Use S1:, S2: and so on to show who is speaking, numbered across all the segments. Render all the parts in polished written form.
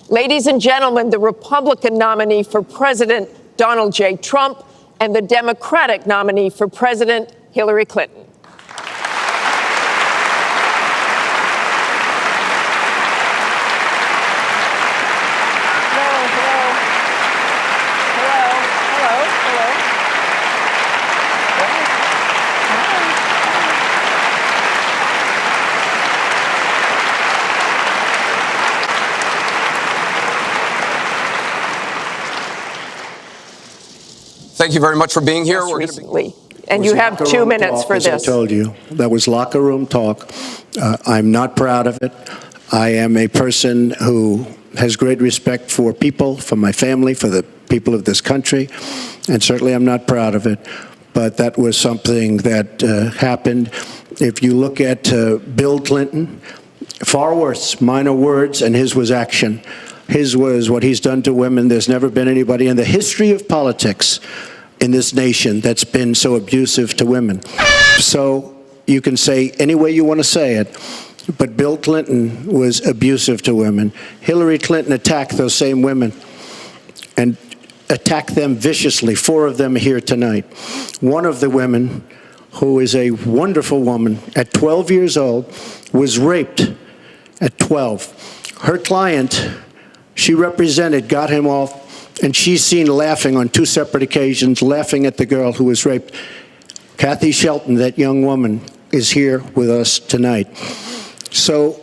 S1: Ladies and gentlemen, the Republican nominee for President, Donald J. Trump, and the Democratic nominee for President, Hillary Clinton.
S2: Thank you very much for being here.
S1: Recently. And you have 2 minutes for this.
S3: As I told you, that was locker room talk. I'm not proud of it. I am a person who has great respect for people, for my family, for the people of this country, and certainly I'm not proud of it. But that was something that happened. If you look at Bill Clinton, far worse, mine are words and his was action. His was what he's done to women. There's never been anybody in the history of politics in this nation that's been so abusive to women. So you can say any way you want to say it, but Bill Clinton was abusive to women. Hillary Clinton attacked those same women and attacked them viciously. 4 of them are here tonight. One of the women, who is a wonderful woman, at 12 years old, was raped at 12. Her client, she represented, got him off, and she's seen laughing on 2 separate occasions, laughing at the girl who was raped. Kathy Shelton, that young woman, is here with us tonight. So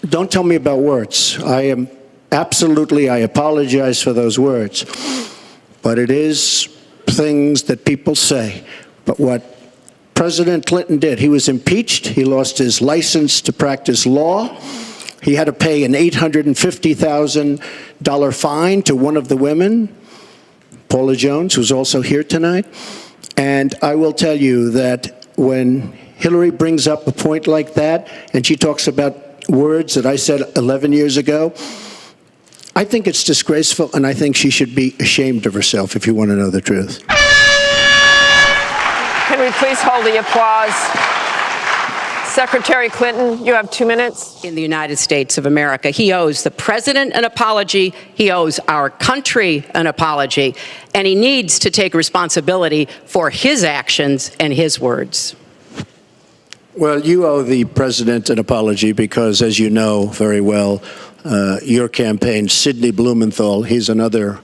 S3: don't tell me about words. I apologize for those words. But it is things that people say. But what President Clinton did, he was impeached. He lost his license to practice law. He had to pay an $850,000 fine to one of the women, Paula Jones, who's also here tonight. And I will tell you that when Hillary brings up a point like that, and she talks about words that I said 11 years ago, I think it's disgraceful, and I think she should be ashamed of herself, if you want to know the truth.
S1: Can we please hold the applause? Secretary Clinton, you have 2 minutes.
S4: In the United States of America, he owes the president an apology. He owes our country an apology. And he needs to take responsibility for his actions and his words.
S3: Well, you owe the president an apology because, as you know very well, your campaign, Sidney Blumenthal, he's another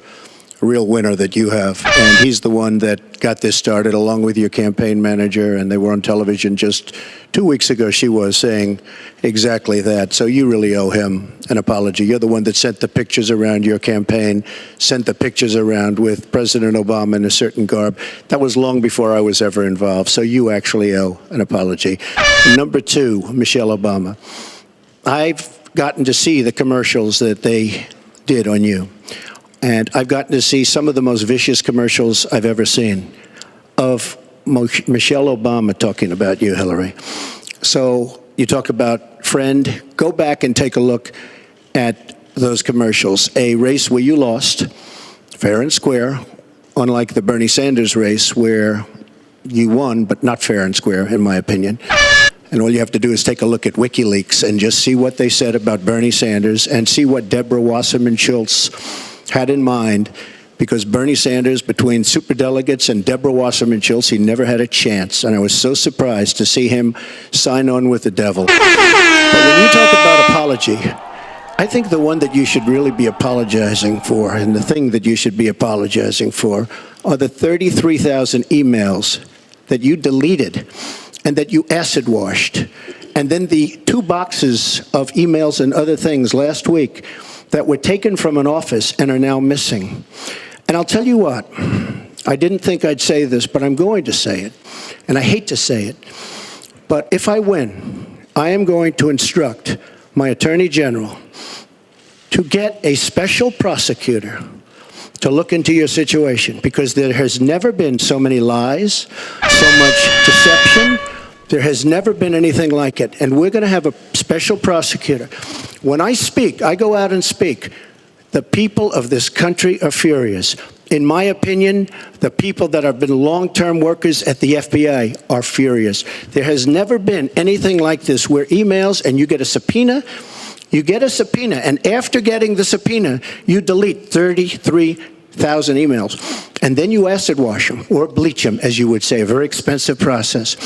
S3: real winner that you have. And he's the one that got this started along with your campaign manager, and they were on television just 2 weeks ago, she was saying exactly that. So you really owe him an apology. You're the one that sent the pictures around your campaign, sent the pictures around with President Obama in a certain garb. That was long before I was ever involved. So you actually owe an apology. Number 2, Michelle Obama. I've gotten to see the commercials that they did on you. And I've gotten to see some of the most vicious commercials I've ever seen of Michelle Obama talking about you, Hillary. So you talk about friend, go back and take a look at those commercials. A race where you lost, fair and square, unlike the Bernie Sanders race where you won, but not fair and square, in my opinion. And all you have to do is take a look at WikiLeaks and just see what they said about Bernie Sanders and see what Deborah Wasserman Schultz had in mind, because Bernie Sanders, between superdelegates and Deborah Wasserman Schultz, he never had a chance. And I was so surprised to see him sign on with the devil. But when you talk about apology, I think the one that you should really be apologizing for, and the thing that you should be apologizing for, are the 33,000 emails that you deleted and that you acid washed. And then the 2 boxes of emails and other things last week that were taken from an office and are now missing. And I'll tell you what, I didn't think I'd say this, but I'm going to say it. And I hate to say it, but if I win, I am going to instruct my Attorney General to get a special prosecutor to look into your situation, because there has never been so many lies, so much deception. There has never been anything like it. And we're going to have a special prosecutor. When I speak, I go out and speak. The people of this country are furious. In my opinion, the people that have been long-term workers at the FBI are furious. There has never been anything like this, where emails, and you get a subpoena, You get a subpoena, and after getting the subpoena, you delete 33,000 emails. And then you acid wash them, or bleach them, as you would say, a very expensive process.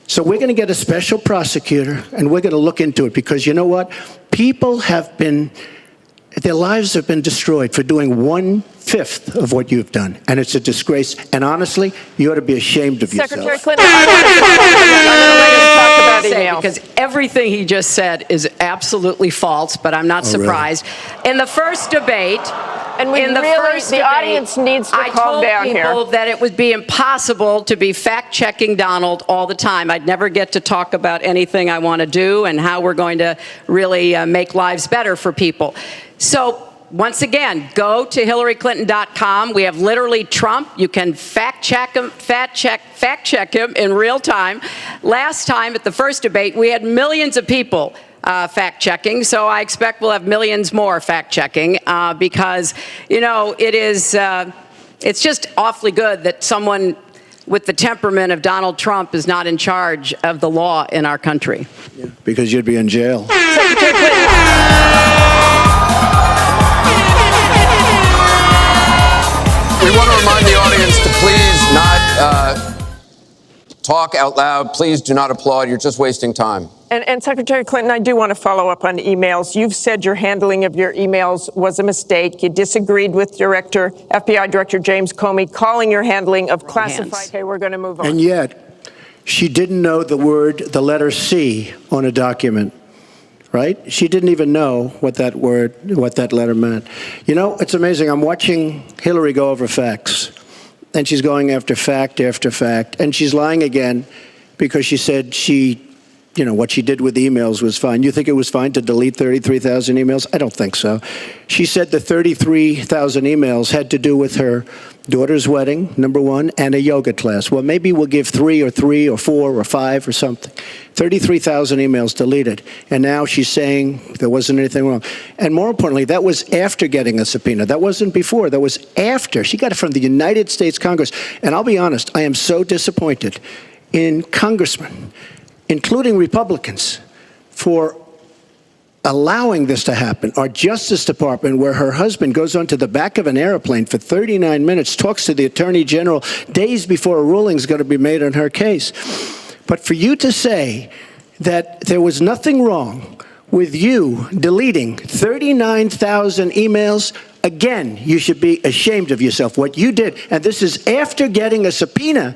S3: So we're going to get a special prosecutor, and we're going to look into it, because you know what? People have been, their lives have been destroyed for doing 1/5 of what you've done, and it's a disgrace. And honestly, you ought to be ashamed of yourself.
S1: Secretary Clinton, I'm going to let you talk about emails.
S4: Because everything he just said is absolutely false, but I'm not surprised.
S3: Really?
S4: In the first debate,
S1: And the audience needs to calm down here.
S4: I told people that it would be impossible to be fact-checking Donald all the time. I'd never get to talk about anything I want to do and how we're going to really make lives better for people. So, once again, go to HillaryClinton.com. We have literally Trump. You can fact check him in real time. Last time at the first debate, we had millions of people fact-checking, so I expect we'll have millions more fact-checking because, you know, it's just awfully good that someone with the temperament of Donald Trump is not in charge of the law in our country.
S3: Yeah, because you'd be in jail.
S1: Secretary Clinton.
S2: We want to remind the audience to please not talk out loud. Please do not applaud. You're just wasting time.
S1: And Secretary Clinton, I do want to follow up on emails. You've said your handling of your emails was a mistake. You disagreed with FBI Director James Comey, calling your handling of classified. Okay, we're going to move on.
S3: And yet, she didn't know the letter C on a document, right? She didn't even know what that letter meant. You know, it's amazing. I'm watching Hillary go over facts, and she's going after fact after fact, and she's lying again because she said what she did with the emails was fine. You think it was fine to delete 33,000 emails? I don't think so. She said the 33,000 emails had to do with her daughter's wedding, number one, and a yoga class. Well, maybe we'll give 3 or 4 or 5 or something. 33,000 emails deleted. And now she's saying there wasn't anything wrong. And more importantly, that was after getting a subpoena. That wasn't before. That was after. She got it from the United States Congress. And I'll be honest, I am so disappointed in congressmen, including Republicans, for allowing this to happen. Our Justice Department, where her husband goes onto the back of an airplane for 39 minutes, talks to the Attorney General days before a ruling is going to be made on her case. But for you to say that there was nothing wrong with you deleting 39,000 emails, again, you should be ashamed of yourself. What you did, and this is after getting a subpoena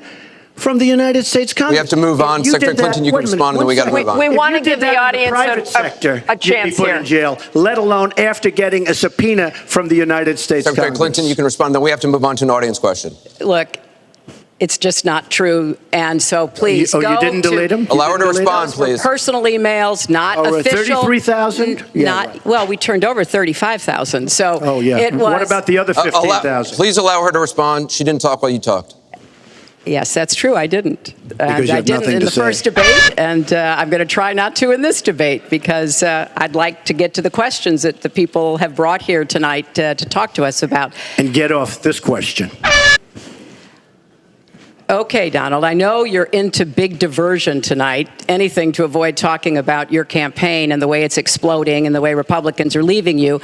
S3: from the United States Congress.
S2: We have to move on. Secretary Clinton, you can respond, and then we got to move on.
S1: We want to give the audience a chance
S3: you'd be put in jail, let alone after getting a subpoena from the United States
S2: Secretary
S3: Congress.
S2: Clinton, you can respond, then we have to move on to an audience question.
S4: Look, it's just not true, and so please go
S3: you didn't delete them?
S2: Allow her to respond, please.
S4: Personal emails, not official.
S3: 33,000?
S4: Well, we turned over 35,000, so it was.
S3: What about the other 15,000?
S2: Please allow her to respond. She didn't talk while you talked.
S4: Yes, that's true. I didn't.
S3: Because you have
S4: I didn't
S3: nothing
S4: in
S3: to
S4: the
S3: say.
S4: first debate, and I'm going to try not to in this debate because I'd like to get to the questions that the people have brought here tonight to talk to us about.
S3: And get off this question.
S4: Okay, Donald, I know you're into big diversion tonight, anything to avoid talking about your campaign and the way it's exploding and the way Republicans are leaving you.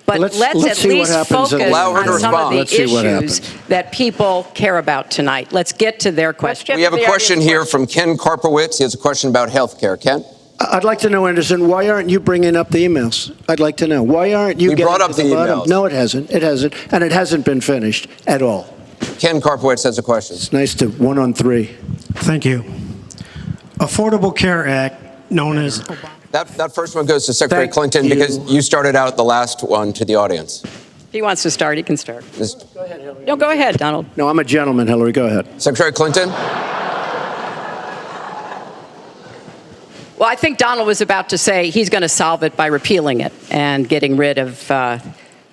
S4: But let's at least focus on some of the issues that people care about tonight. Let's get to their questions.
S2: We have a question here from Ken Karpowitz. He has a question about health care. Ken?
S3: I'd like to know, Anderson, why aren't you bringing up the emails? I'd like to know. Why aren't you
S2: getting to the bottom? We brought up the emails.
S3: No, it hasn't. It hasn't. And it hasn't been finished at all.
S2: Ken Karpowitz has a question.
S3: It's nice to 1 on 3.
S5: Thank you. Affordable Care Act, known as...
S2: That first one goes to Secretary Clinton because you started out the last one to the audience.
S4: If he wants to start, he can start.
S3: Go ahead, Hillary.
S4: No, go ahead, Donald.
S3: No, I'm a gentleman, Hillary. Go ahead.
S2: Secretary Clinton?
S4: Well, I think Donald was about to say he's going to solve it by repealing it and getting rid of the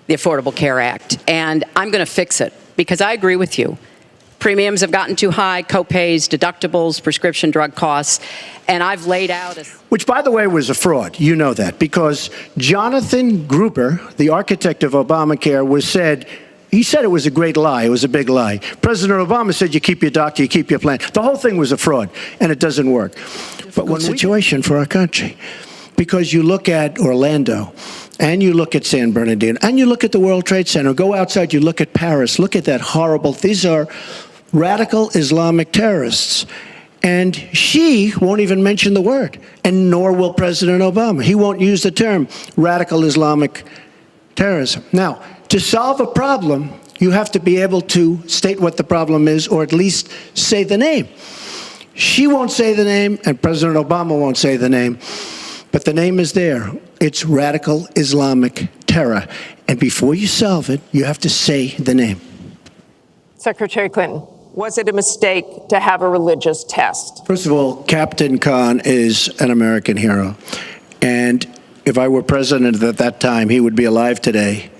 S4: Affordable Care Act. And I'm going to fix it because I agree with you. Premiums have gotten too high, co-pays, deductibles, prescription drug costs, and I've laid out a...
S3: Which, by the way, was a fraud. You know that, because Jonathan Gruber, the architect of Obamacare, he said it was a great lie. It was a big lie. President Obama said you keep your doctor, you keep your plan. The whole thing was a fraud, and it doesn't work. But one situation for our country. because you look at Orlando, and you look at San Bernardino, and you look at the World Trade Center, go outside, you look at Paris, look at that horrible, these are radical Islamic terrorists. And she won't even mention the word, and nor will President Obama. He won't use the term radical Islamic terrorism. Now, to solve a problem, you have to be able to state what the problem is, or at least say the name. She won't say the name, and President Obama won't say the name, but the name is there. It's radical Islamic terror. And before you solve it, you have to say the name.
S1: Secretary Clinton, was it a mistake to have a religious test?
S3: First of all, Captain Khan is an American hero. And if I were president at that time, he would be alive today.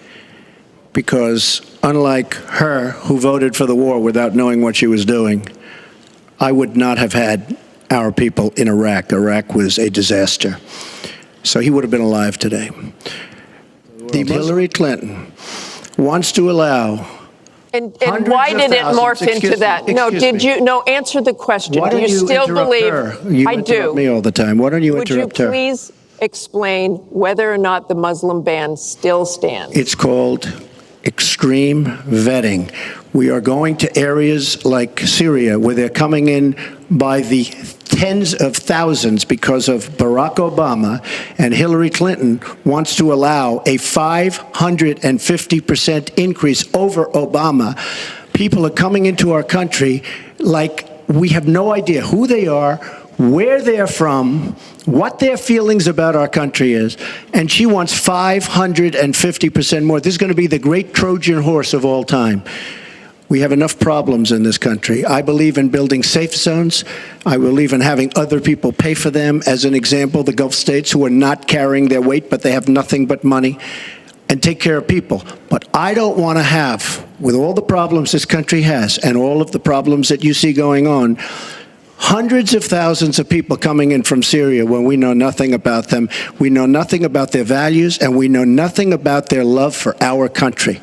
S3: Because unlike her, who voted for the war without knowing what she was doing, I would not have had our people in Iraq. Iraq was a disaster. So he would have been alive today. Hillary Clinton wants to allow
S1: And why did it morph into that? Answer the question. Do you still believe?
S3: You
S1: I
S3: interrupt
S1: do.
S3: me all the time. Why don't you interrupt her?
S1: Would you please explain whether or not the Muslim ban still stands?
S3: It's called extreme vetting. We are going to areas like Syria where they're coming in by the tens of thousands because of Barack Obama, and Hillary Clinton wants to allow a 550% increase over Obama. People are coming into our country like we have no idea who they are, where they're from, what their feelings about our country is, and she wants 550% more. This is going to be the great Trojan horse of all time. We have enough problems in this country. I believe in building safe zones. I believe in having other people pay for them. As an example, the Gulf states who are not carrying their weight, but they have nothing but money, and take care of people. But I don't want to have, with all the problems this country has and all of the problems that you see going on, hundreds of thousands of people coming in from Syria when we know nothing about them. We know nothing about their values, and we know nothing about their love for our country.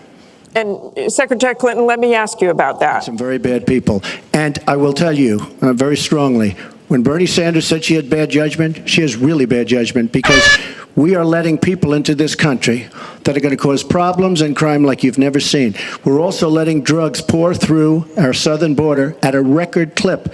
S1: And Secretary Clinton, let me ask you about that.
S3: Some very bad people. And I will tell you very strongly, when Bernie Sanders said she had bad judgment, she has really bad judgment, because we are letting people into this country that are going to cause problems and crime like you've never seen. We're also letting drugs pour through our southern border at a record clip.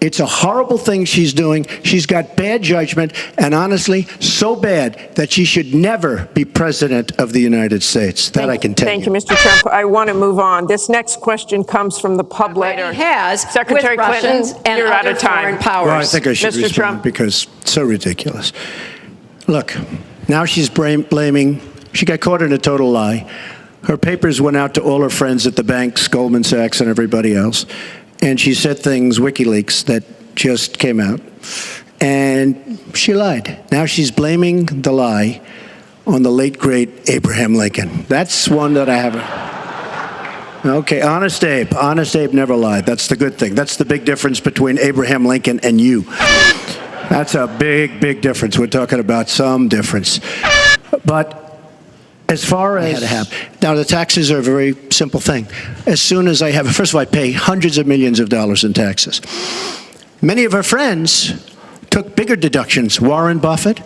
S3: It's a horrible thing she's doing. She's got bad judgment, and honestly, so bad that she should never be president of the United States. That I can tell you.
S1: Thank you, Mr. Trump. I want to move on. This next question comes from the public.
S4: Secretary Clinton, and
S1: you're out of time.
S4: Foreign powers.
S3: Well, I think I should
S1: Mr.
S3: respond
S1: Trump.
S3: because it's so ridiculous. Look, now she's blaming. She got caught in a total lie. Her papers went out to all her friends at the banks, Goldman Sachs, and everybody else. And she said things, WikiLeaks, that just came out. And she lied. Now she's blaming the lie on the late, great Abraham Lincoln. That's one that I haven't. Okay, Honest Abe. Honest Abe never lied. That's the good thing. That's the big difference between Abraham Lincoln and you. That's a big, big difference. We're talking about some difference. But as far as now, the taxes are a very simple thing. As soon as I have, first of all, I pay hundreds of millions of dollars in taxes. Many of her friends took bigger deductions. Warren Buffett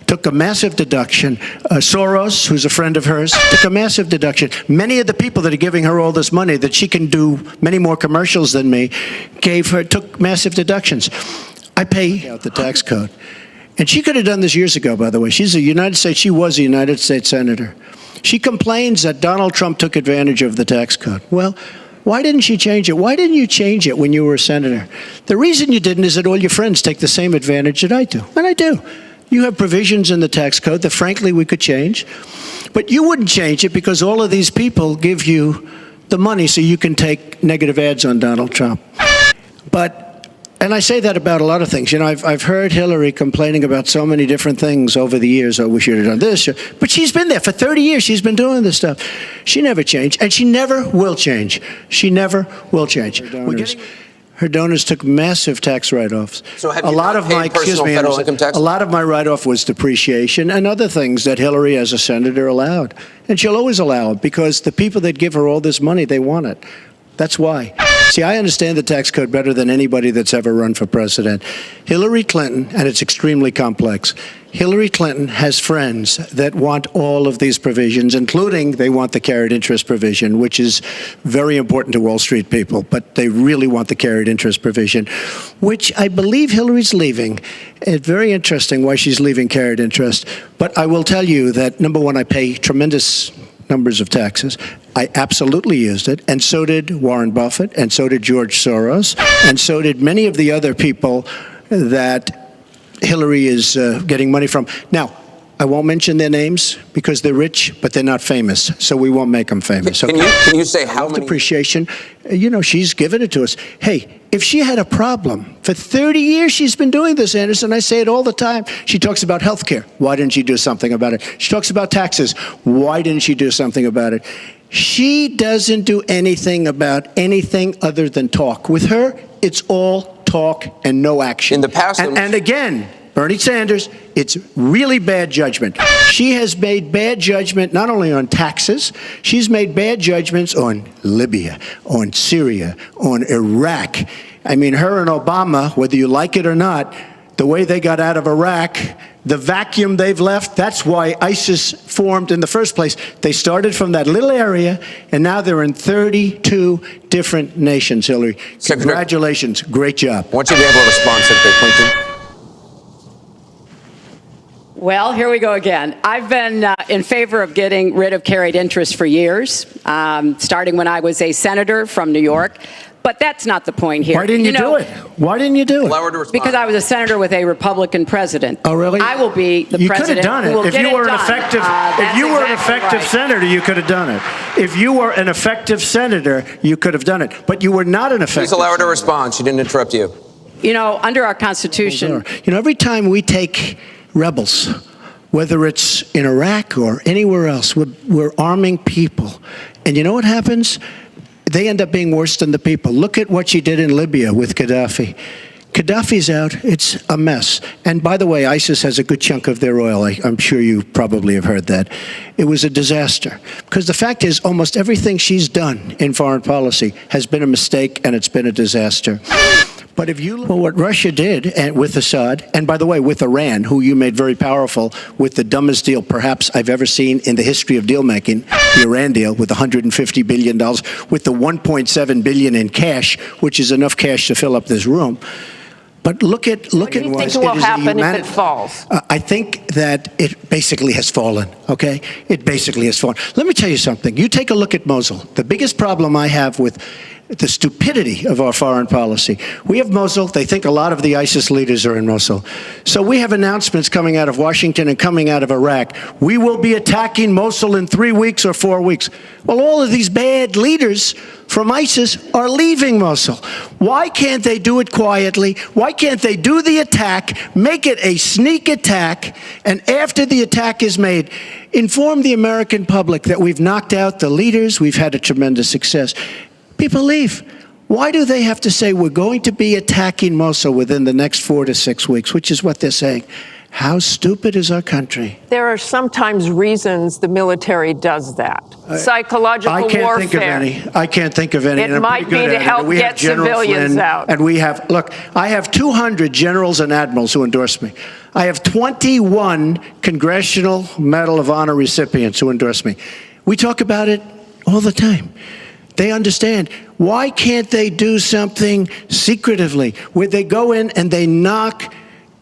S3: took a massive deduction. Soros, who's a friend of hers, took a massive deduction. Many of the people that are giving her all this money, that she can do many more commercials than me, took massive deductions. I pay out the tax code. And she could have done this years ago, by the way. She was a United States senator. She complains that Donald Trump took advantage of the tax code. Well, why didn't she change it? Why didn't you change it when you were a senator? The reason you didn't is that all your friends take the same advantage that I do. And I do. You have provisions in the tax code that, frankly, we could change. But you wouldn't change it because all of these people give you the money so you can take negative ads on Donald Trump. And I say that about a lot of things. You know, I've heard Hillary complaining about so many different things over the years. Oh, we should have done this. But she's been there for 30 years. She's been doing this stuff. She never changed, and she never will change. She never will change. Her donors took massive tax write-offs.
S2: So have you not paid personal federal income tax?
S3: A lot of my write-off was depreciation and other things that Hillary, as a senator, allowed. And she'll always allow it because the people that give her all this money, they want it. That's why. See, I understand the tax code better than anybody that's ever run for president. Hillary Clinton, and it's extremely complex, Hillary Clinton has friends that want all of these provisions, including they want the carried interest provision, which is very important to Wall Street people, but they really want the carried interest provision, which I believe Hillary's leaving. It's very interesting why she's leaving carried interest. But I will tell you that, number one, I pay tremendous numbers of taxes. I absolutely used it, and so did Warren Buffett, and so did George Soros, and so did many of the other people that Hillary is getting money from. Now, I won't mention their names because they're rich, but they're not famous, so we won't make them famous.
S2: Can you say how many?
S3: Appreciation. You know, she's given it to us. Hey, if she had a problem, for 30 years she's been doing this, Anderson. I say it all the time. She talks about health care. Why didn't she do something about it? She talks about taxes. Why didn't she do something about it? She doesn't do anything about anything other than talk. With her, it's all talk and no action.
S2: In the past,
S3: and again, Bernie Sanders, it's really bad judgment. She has made bad judgment not only on taxes, she's made bad judgments on Libya, on Syria, on Iraq. I mean, her and Obama, whether you like it or not, the way they got out of Iraq, the vacuum they've left, that's why ISIS formed in the first place. They started from that little area, and now they're in 32 different nations, Hillary. Congratulations. Great job.
S2: I want you to be able to respond, Secretary Clinton.
S4: Well, here we go again. I've been in favor of getting rid of carried interest for years, starting when I was a senator from New York. But that's not the point here.
S3: Why didn't you do it? Why didn't you do it?
S2: Allow her to respond.
S4: Because I was a senator with a Republican president.
S3: Oh, really?
S4: I will be the president.
S3: You could have done it. If you were an effective, if you were an effective senator, you could have done it. If you were an effective senator, you could have done it. But you were not an effective.
S2: Please allow her to respond. She didn't interrupt you.
S4: You know, under our Constitution.
S3: You know, every time we take rebels, whether it's in Iraq or anywhere else, we're arming people. And you know what happens? They end up being worse than the people. Look at what she did in Libya with Gaddafi. Gaddafi's out. It's a mess. And by the way, ISIS has a good chunk of their oil. I'm sure you probably have heard that. It was a disaster. Because the fact is, almost everything she's done in foreign policy has been a mistake, and it's been a disaster. But if you look at what Russia did with Assad, and by the way, with Iran, who you made very powerful with the dumbest deal perhaps I've ever seen in the history of deal making, the Iran deal with $150 billion, with the $1.7 billion in cash, which is enough cash to fill up this room. But look at
S1: what do you think will happen if it falls?
S3: I think that it basically has fallen, okay? It basically has fallen. Let me tell you something. You take a look at Mosul. The biggest problem I have with the stupidity of our foreign policy. We have Mosul. They think a lot of the ISIS leaders are in Mosul. So we have announcements coming out of Washington and coming out of Iraq. We will be attacking Mosul in 3 weeks or 4 weeks. Well, all of these bad leaders from ISIS are leaving Mosul. Why can't they do it quietly? Why can't they do the attack, make it a sneak attack, and after the attack is made, inform the American public that we've knocked out the leaders, we've had a tremendous success. People leave. Why do they have to say we're going to be attacking Mosul within the next 4 to 6 weeks, which is what they're saying? How stupid is our country?
S1: There are sometimes reasons the military does that. Psychological warfare.
S3: I can't think of any. I can't think of any.
S1: It might be to help get civilians out.
S3: And we have, look, I have 200 generals and admirals who endorse me. I have 21 Congressional Medal of Honor recipients who endorse me. We talk about it all the time. They understand. Why can't they do something secretively where they go in and they knock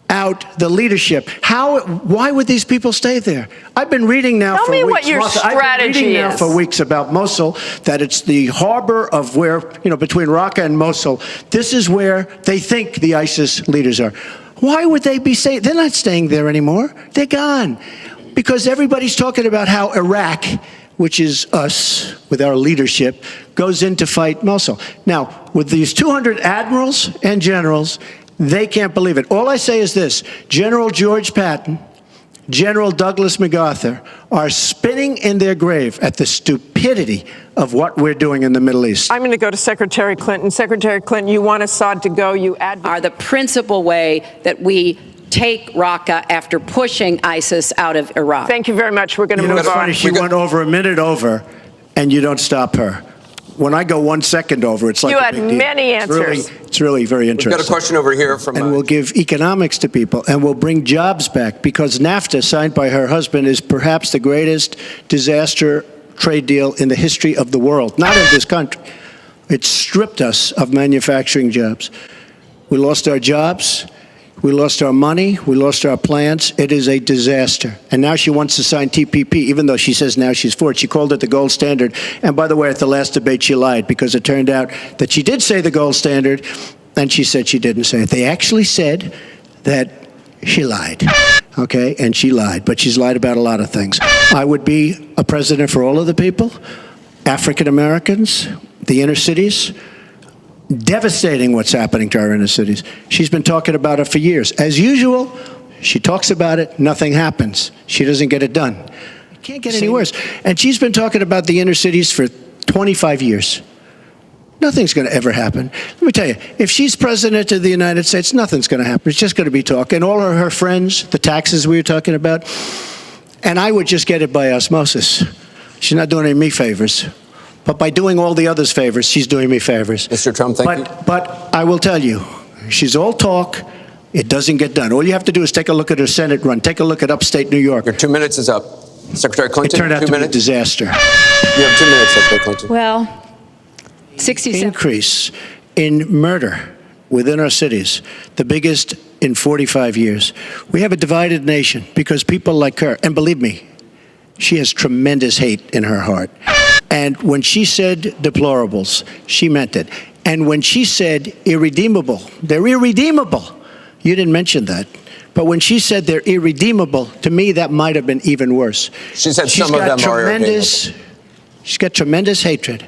S3: out the leadership? Why would these people stay there? I've been reading now for weeks.
S1: Tell me what your strategy is.
S3: I've been reading now for weeks about Mosul, that it's the harbor of where, between Raqqa and Mosul. This is where they think the ISIS leaders are. Why would they be staying? They're not staying there anymore. They're gone. Because everybody's talking about how Iraq, which is us, with our leadership, goes in to fight Mosul. Now, with these 200 admirals and generals, they can't believe it. All I say is this: General George Patton, General Douglas MacArthur are spinning in their grave at the stupidity of what we're doing in the Middle East.
S1: I'm going to go to Secretary Clinton. Secretary Clinton, you want Assad to go. You
S4: are the principal way that we take Raqqa after pushing ISIS out of Iraq.
S1: Thank you very much. We're going to move on.
S3: She went over a minute over, and you don't stop her. When I go 1 second over, it's like
S1: You
S3: a
S1: had
S3: big deal.
S1: many answers.
S3: It's really very interesting.
S2: We've got a question over here from...
S3: And we'll give economics to people, and we'll bring jobs back, because NAFTA, signed by her husband, is perhaps the greatest disaster trade deal in the history of the world, not in this country. It stripped us of manufacturing jobs. We lost our jobs. We lost our money. We lost our plants. It is a disaster. And now she wants to sign TPP, even though she says now she's for it. She called it the gold standard. And by the way, at the last debate, she lied, because it turned out that she did say the gold standard, and she said she didn't say it. They actually said that she lied, okay? And she lied, but she's lied about a lot of things. I would be a president for all of the people, African Americans, the inner cities. Devastating what's happening to our inner cities. She's been talking about it for years. As usual, she talks about it, nothing happens. She doesn't get it done. It can't get any worse. And she's been talking about the inner cities for 25 years. Nothing's going to ever happen. Let me tell you, if she's president of the United States, nothing's going to happen. It's just going to be talk. And all of her friends, the taxes we were talking about, and I would just get it by osmosis. She's not doing any me favors. But by doing all the others favors, she's doing me favors.
S2: Mr. Trump, thank you.
S3: But I will tell you, she's all talk. It doesn't get done. All you have to do is take a look at her Senate run. Take a look at upstate New York.
S2: Your 2 minutes is up. Secretary Clinton,
S3: It turned out
S2: 2
S3: to
S2: minutes.
S3: be a disaster.
S2: You have 2 minutes, Secretary Clinton.
S4: Well, 67.
S3: Increase in murder within our cities, the biggest in 45 years. We have a divided nation because people like her, and believe me, she has tremendous hate in her heart. And when she said deplorables, she meant it. And when she said irredeemable, they're irredeemable. You didn't mention that. But when she said they're irredeemable, to me, that might have been even worse.
S2: She said some of them are irredeemable.
S3: She's got tremendous hatred.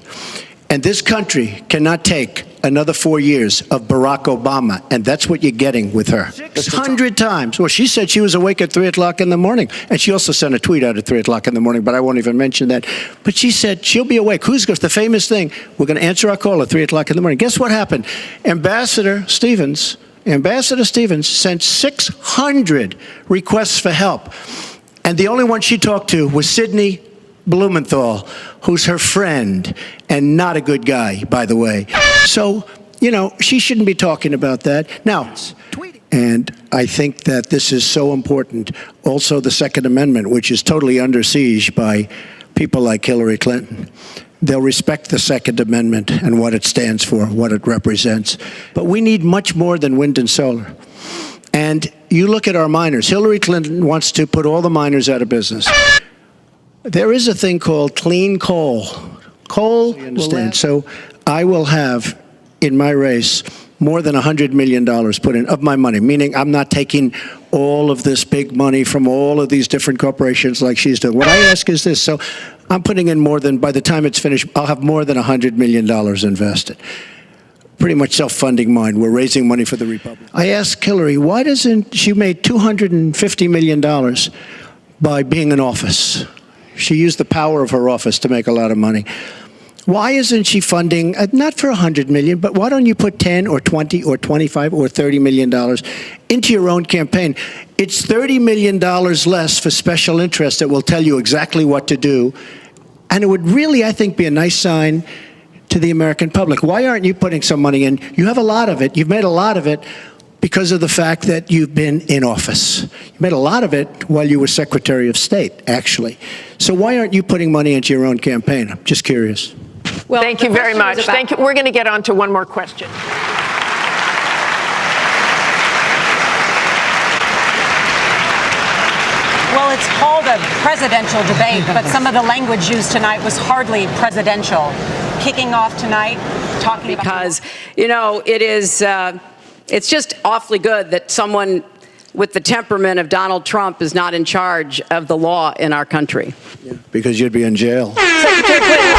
S3: And this country cannot take another 4 years of Barack Obama, and that's what you're getting with her. 600 times. Well, she said she was awake at 3 o'clock in the morning, and she also sent a tweet out at 3 o'clock in the morning, but I won't even mention that. But she said she'll be awake. Who's the famous thing? We're going to answer our call at 3 o'clock in the morning. Guess what happened? Ambassador Stevens sent 600 requests for help, and the only one she talked to was Sidney Blumenthal, who's her friend and not a good guy, by the way. So, you know, she shouldn't be talking about that. Now, and I think that this is so important. Also, the Second Amendment, which is totally under siege by people like Hillary Clinton. They'll respect the Second Amendment and what it stands for, what it represents. But we need much more than wind and solar. And you look at our miners. Hillary Clinton wants to put all the miners out of business. There is a thing called clean coal. Coal, you understand? So I will have in my race more than $100 million put in of my money, meaning I'm not taking all of this big money from all of these different corporations like she's doing. What I ask is this. So I'm putting in more than, by the time it's finished, I'll have more than $100 million invested. Pretty much self-funding mine. We're raising money for the Republic. I asked Hillary, why doesn't she made $250 million by being in office? She used the power of her office to make a lot of money. Why isn't she funding, not for $100 million, but why don't you put 10 or 20 or 25 or $30 million into your own campaign? It's $30 million less for special interests that will tell you exactly what to do. And it would really, I think, be a nice sign to the American public. Why aren't you putting some money in? You have a lot of it. You've made a lot of it because of the fact that you've been in office. You made a lot of it while you were Secretary of State, actually. So why aren't you putting money into your own campaign? I'm just curious.
S4: Well,
S1: thank you very much. Thank you. We're going to get on to one more question.
S6: Well, it's called a presidential debate, but some of the language used tonight was hardly presidential. Kicking off tonight, talking about...
S4: Because, you know, it is... it's just awfully good that someone with the temperament of Donald Trump is not in charge of the law in our country.
S3: Yeah, because you'd be in jail.
S1: Secretary Clinton.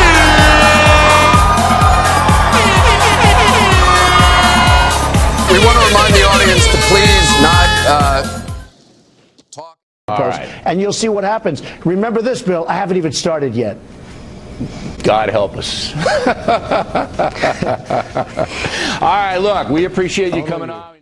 S2: We want to remind the audience to please not talk.
S7: All right.
S3: And you'll see what happens. Remember this, Bill, I haven't even started yet.
S7: God help us. All right, look, we appreciate you coming on.